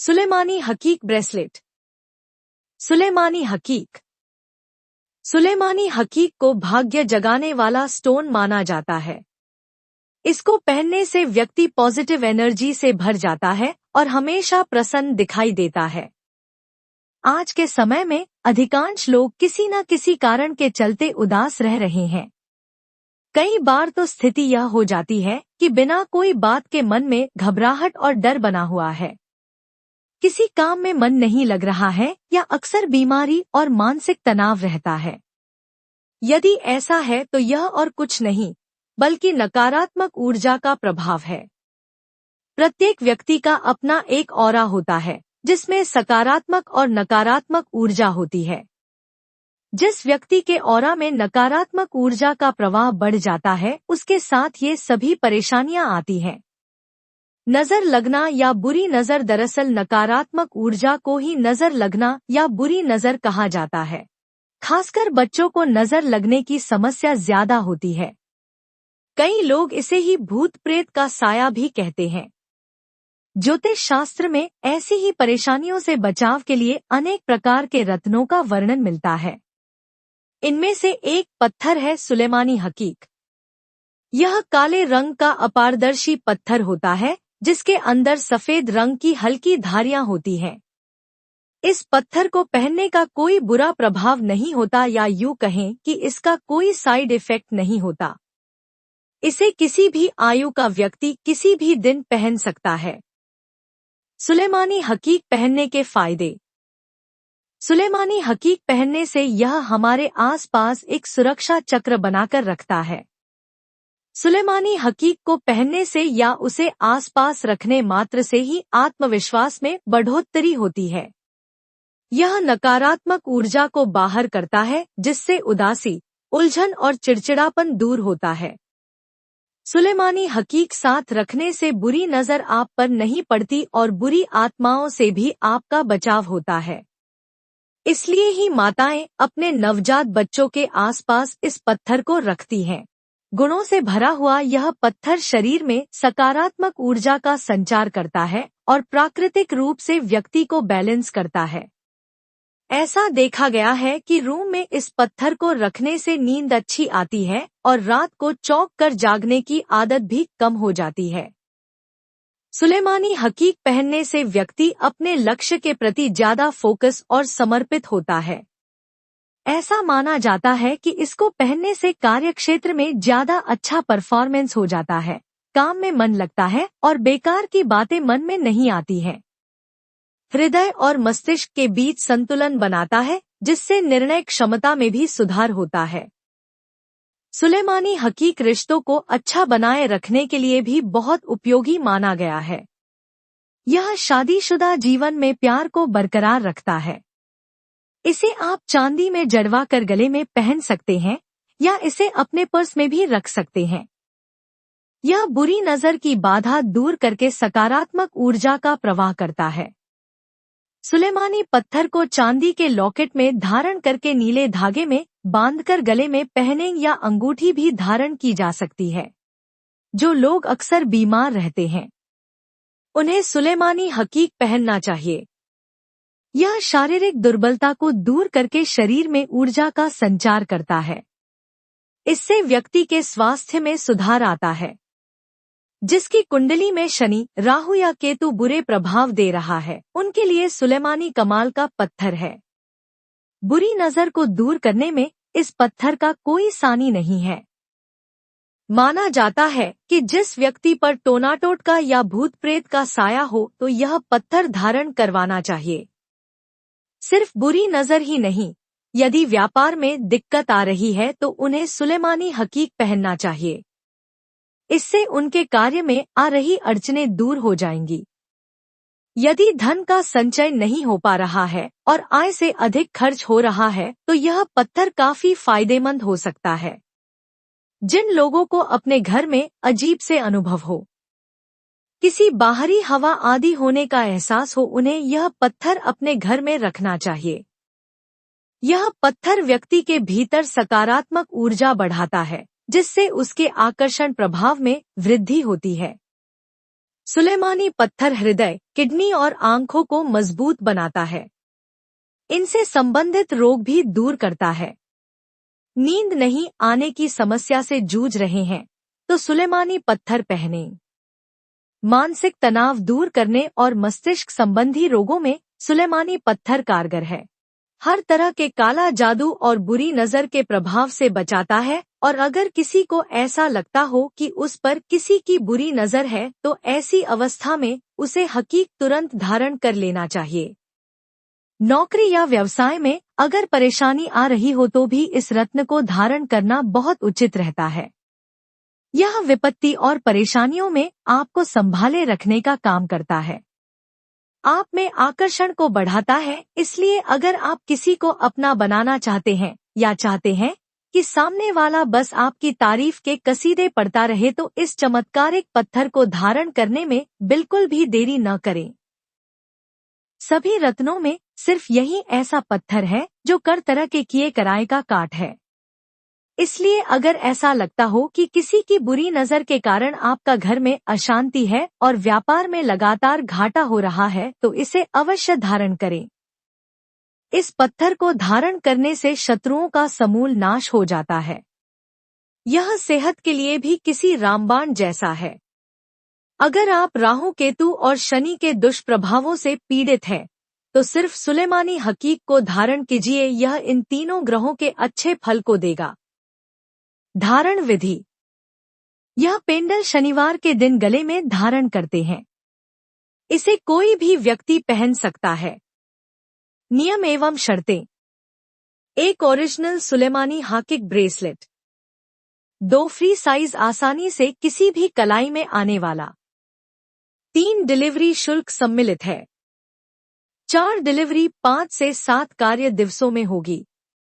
सुलेमानी हकीक ब्रेसलेट। सुलेमानी हकीक। सुलेमानी हकीक को भाग्य जगाने वाला स्टोन माना जाता है। इसको पहनने से व्यक्ति पॉजिटिव एनर्जी से भर जाता है और हमेशा प्रसन्न दिखाई देता है। आज के समय में अधिकांश लोग किसी न किसी कारण के चलते उदास रह रहे हैं। कई बार तो स्थिति यह हो जाती है कि बिना कोई बात के मन में घबराहट और डर बना हुआ है। किसी काम में मन नहीं लग रहा है या अक्सर बीमारी और मानसिक तनाव रहता है। यदि ऐसा है तो यह और कुछ नहीं बल्कि नकारात्मक ऊर्जा का प्रभाव है। प्रत्येक व्यक्ति का अपना एक ऑरा होता है जिसमें सकारात्मक और नकारात्मक ऊर्जा होती है। जिस व्यक्ति के ऑरा में नकारात्मक ऊर्जा का प्रवाह बढ़ जाता है उसके साथ ये सभी परेशानियां आती हैं। नजर लगना या बुरी नजर। दरअसल नकारात्मक ऊर्जा को ही नजर लगना या बुरी नजर कहा जाता है। खासकर बच्चों को नजर लगने की समस्या ज्यादा होती है। कई लोग इसे ही भूत प्रेत का साया भी कहते हैं। ज्योतिष शास्त्र में ऐसी ही परेशानियों से बचाव के लिए अनेक प्रकार के रत्नों का वर्णन मिलता है। इनमें से एक पत्थर है सुलेमानी हकीक। यह काले रंग का अपारदर्शी पत्थर होता है जिसके अंदर सफेद रंग की हल्की धारियां होती हैं। इस पत्थर को पहनने का कोई बुरा प्रभाव नहीं होता या यूं कहें कि इसका कोई साइड इफेक्ट नहीं होता। इसे किसी भी आयु का व्यक्ति किसी भी दिन पहन सकता है। सुलेमानी हकीक पहनने के फायदे। सुलेमानी हकीक पहनने से यह हमारे आसपास एक सुरक्षा चक्र बनाकर रखता है। सुलेमानी हकीक को पहनने से या उसे आसपास रखने मात्र से ही आत्मविश्वास में बढ़ोतरी होती है। यह नकारात्मक ऊर्जा को बाहर करता है जिससे उदासी, उलझन और चिड़चिड़ापन दूर होता है। सुलेमानी हकीक साथ रखने से बुरी नजर आप पर नहीं पड़ती और बुरी आत्माओं से भी आपका बचाव होता है। इसलिए ही माताएं अपने नवजात बच्चों के आसपास इस पत्थर को रखती हैं। गुणों से भरा हुआ यह पत्थर शरीर में सकारात्मक ऊर्जा का संचार करता है और प्राकृतिक रूप से व्यक्ति को बैलेंस करता है। ऐसा देखा गया है कि रूम में इस पत्थर को रखने से नींद अच्छी आती है और रात को चौंक कर जागने की आदत भी कम हो जाती है। सुलेमानी हकीक पहनने से व्यक्ति अपने लक्ष्य के प्रति ज्यादा फोकस और समर्पित होता है। ऐसा माना जाता है कि इसको पहनने से कार्यक्षेत्र में ज्यादा अच्छा परफॉर्मेंस हो जाता है, काम में मन लगता है और बेकार की बातें मन में नहीं आती हैं। हृदय और मस्तिष्क के बीच संतुलन बनाता है जिससे निर्णय क्षमता में भी सुधार होता है। सुलेमानी हकीक रिश्तों को अच्छा बनाए रखने के लिए भी बहुत उपयोगी माना गया है। यह शादीशुदा जीवन में प्यार को बरकरार रखता है। इसे आप चांदी में जड़वा कर गले में पहन सकते हैं या इसे अपने पर्स में भी रख सकते हैं। यह बुरी नजर की बाधा दूर करके सकारात्मक ऊर्जा का प्रवाह करता है। सुलेमानी पत्थर को चांदी के लॉकेट में धारण करके नीले धागे में बांधकर गले में पहने या अंगूठी भी धारण की जा सकती है। जो लोग अक्सर बीमार रहते हैं उन्हें सुलेमानी हकीक पहनना चाहिए। यह शारीरिक दुर्बलता को दूर करके शरीर में ऊर्जा का संचार करता है। इससे व्यक्ति के स्वास्थ्य में सुधार आता है। जिसकी कुंडली में शनि, राहु या केतु बुरे प्रभाव दे रहा है उनके लिए सुलेमानी कमाल का पत्थर है। बुरी नजर को दूर करने में इस पत्थर का कोई सानी नहीं है। माना जाता है कि जिस व्यक्ति पर टोनाटोटका या भूत प्रेत का साया हो तो यह पत्थर धारण करवाना चाहिए। सिर्फ बुरी नजर ही नहीं, यदि व्यापार में दिक्कत आ रही है तो उन्हें सुलेमानी हकीक पहनना चाहिए। इससे उनके कार्य में आ रही अड़चनें दूर हो जाएंगी। यदि धन का संचय नहीं हो पा रहा है और आय से अधिक खर्च हो रहा है तो यह पत्थर काफी फायदेमंद हो सकता है। जिन लोगों को अपने घर में अजीब से अनुभव हो, किसी बाहरी हवा आदि होने का एहसास हो, उन्हें यह पत्थर अपने घर में रखना चाहिए। यह पत्थर व्यक्ति के भीतर सकारात्मक ऊर्जा बढ़ाता है जिससे उसके आकर्षण प्रभाव में वृद्धि होती है। सुलेमानी पत्थर हृदय, किडनी और आंखों को मजबूत बनाता है। इनसे संबंधित रोग भी दूर करता है। नींद नहीं आने की समस्या से जूझ रहे हैं तो सुलेमानी पत्थर पहनें। मानसिक तनाव दूर करने और मस्तिष्क संबंधी रोगों में सुलेमानी पत्थर कारगर है। हर तरह के काला जादू और बुरी नजर के प्रभाव से बचाता है, और अगर किसी को ऐसा लगता हो कि उस पर किसी की बुरी नजर है तो ऐसी अवस्था में उसे हकीक तुरंत धारण कर लेना चाहिए। नौकरी या व्यवसाय में अगर परेशानी आ रही हो तो भी इस रत्न को धारण करना बहुत उचित रहता है। यह विपत्ति और परेशानियों में आपको संभाले रखने का काम करता है। आप में आकर्षण को बढ़ाता है, इसलिए अगर आप किसी को अपना बनाना चाहते हैं या चाहते हैं कि सामने वाला बस आपकी तारीफ के कसीदे पढ़ता रहे तो इस चमत्कारिक पत्थर को धारण करने में बिल्कुल भी देरी न करें। सभी रत्नों में सिर्फ यही ऐसा पत्थर है जो कर तरह के किए कराए का काट है। इसलिए अगर ऐसा लगता हो कि किसी की बुरी नजर के कारण आपका घर में अशांति है और व्यापार में लगातार घाटा हो रहा है तो इसे अवश्य धारण करें। इस पत्थर को धारण करने से शत्रुओं का समूल नाश हो जाता है। यह सेहत के लिए भी किसी रामबाण जैसा है। अगर आप राहु, केतु और शनि के दुष्प्रभावों से पीड़ित हैं तो सिर्फ सुलेमानी हकीक को धारण कीजिए, यह इन तीनों ग्रहों के अच्छे फल को देगा। धारण विधि। यह पेंडल शनिवार के दिन गले में धारण करते हैं। इसे कोई भी व्यक्ति पहन सकता है। नियम एवं शर्तें। एक ओरिजिनल सुलेमानी हकीक ब्रेसलेट। 2 फ्री साइज आसानी से किसी भी कलाई में आने वाला। 3 डिलीवरी शुल्क सम्मिलित है। 4 डिलीवरी 5 से 7 कार्य दिवसों में होगी।